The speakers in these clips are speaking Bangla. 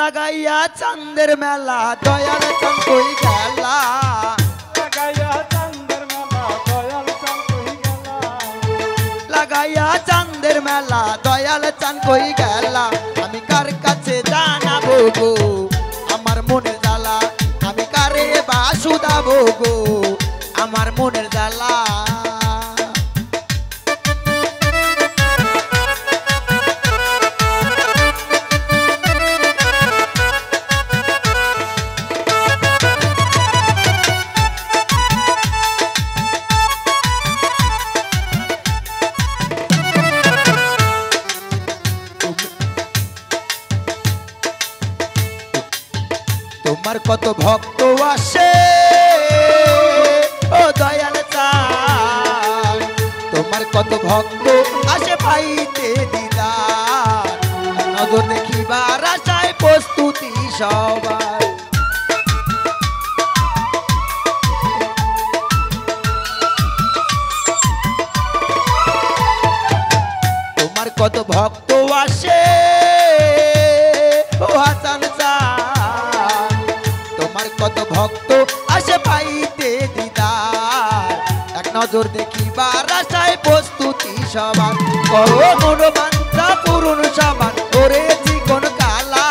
লাগাইয়া চাঁদের মেলা দয়াল চাঁদ কই গেলা লাগাইয়া চাঁদের মেলা দয়াল চাঁদ কই গেলা লাগাইয়া চাঁদের মেলা দয়াল চাঁদ কই গেলা আমি কার কাছে জানাবো গো আমার মনের জ্বালা আমি কারে বা শুধাবো গো আমার মনের জ্বালা তোমার কত ভক্ত আসে ও দয়াল চাঁদ তোমার কত ভক্ত আসে পাইতে দিদার নজর দেখিবার আশায় প্রস্তুতি সবার তোমার কত ভক্ত আসে ও হাসান চাঁদ তোমার কত ভক্ত আসে পাইতে দিদার এক নজর দেখিবার আশায় প্রস্তুতি সবার করো মনোবাঞ্ছা পূরণ সবার করেছি কোন কালা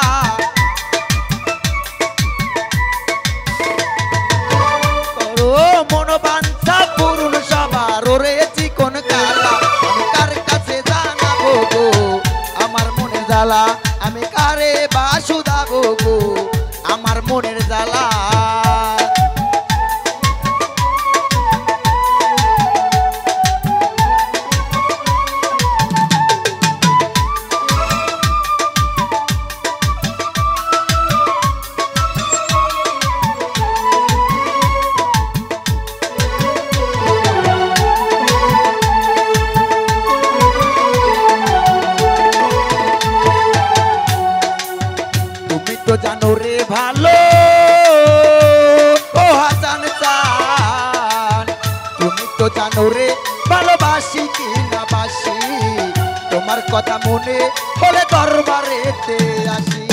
করো মনোবাঞ্ছা পূরণ সবার করেছি কোন কালা আমি কার কাছে জানাবো গো আমার মনের জ্বালা আমি কারে বা শুধাবো গো আমার মনের জ্বালা তুমি তো জানো রে ভালো ও হাসান চাঁদ তুমি তো জানো রে ভালোবাসি কি না বাসি তোমার কথা মনে হলে দরবারেতে আসি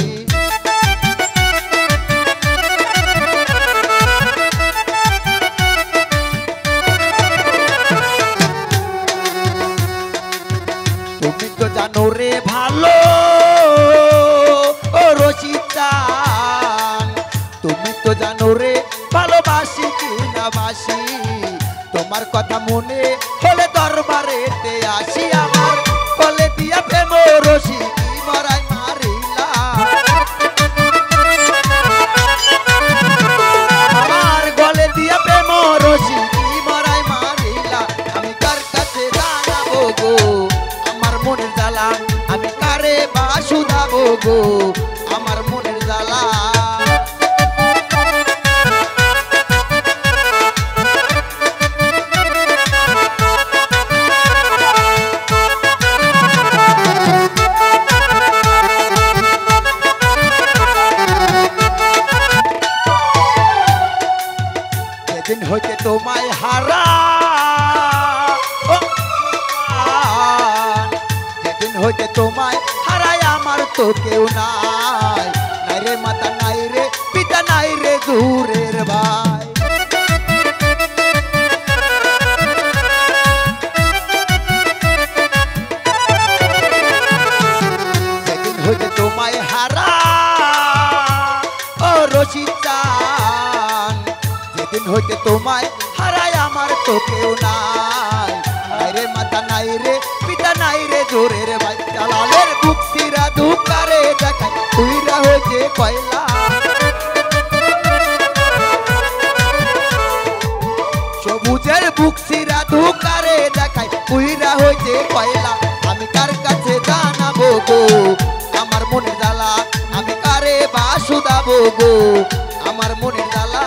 তুমি তো জানো রে ভালো ও রসিকা তুমি তো জানো রে ভালোবাসি কি না বাসি তোমার কথা মনে হলে দরবারেতে আসি আমার কলে দিয়া প্রেম রসি কি মরাই মারিলা আমার গলে দিয়া প্রেম রসি কি মরাই মারিলা আমি কার কাছে জানাবো গো আমার মনের জ্বালা আমি কারে বা শুধাবো গো আমার মনের জ্বালা যেদিন হইতে তোমায় হারা ও মান, যেদিন হইতে তোমায় হারাই আমার তো কেউ নাই নাই রে মাতা নাই রে পিতা নাই রে দূরের ভাই যেদিন হইতে তোমায় হারা ও রসিকা যেদিন হইতে তোমায় হারাই আমার তো কেউ নাই নাই রে মাতা নাই রে পিতা নাই রে জোরের ভাই জালালের বুক সিরা দুকারে দেখাই তুইরা হইতে কয়লা সবুজের বুক সিরা দুকারে দেখাই তুইরা হইতে কয়লা আমি কার কাছে জানাবো গো আমার মনের জ্বালা আমি কারে বা শুধাবো গো আমার মনের জ্বালা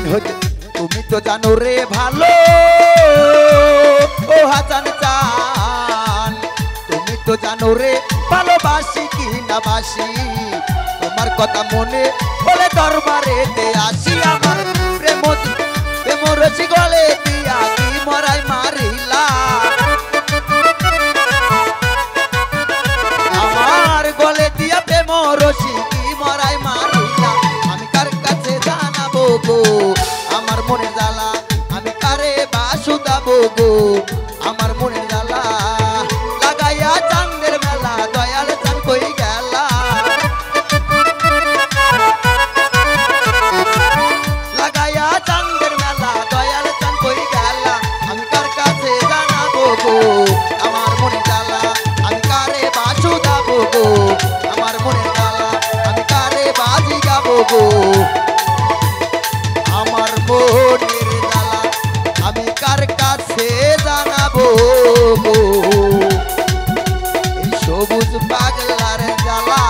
হইতে তুমি তো জানো রে ভালো ও হাসান চান তুমি তো জানো রে ভালোবাসি কি না বাসি তোমার কথা মনে বলে দরবারেতে আসি আমার প্রেম প্রেম রসি গলে দিয়া কি মরাই মারিলা আমার গলে দিয়া প্রেম রসি কি মরাই মারিলা আমি কার কাছে জানাবো গো আমার মনের জ্বালা আমি কারে বাসুদাবো গো আমার মনের জ্বালা লাগাইয়া চাঁদের মেলা দয়াল চান কই গেলা লাগাইয়া চাঁদের মেলা দয়াল চান কই গেলা আমি কার কাছে জানাবো গো আমার মনের জ্বালা আমি কারে বাসুদাবো গো আমার মনের জ্বালা আমি কারে বাজি গাবো গো আমার মনের জ্বালা আমি কার কাছে জানাবো গো এই সবুজ পাগলার জ্বালা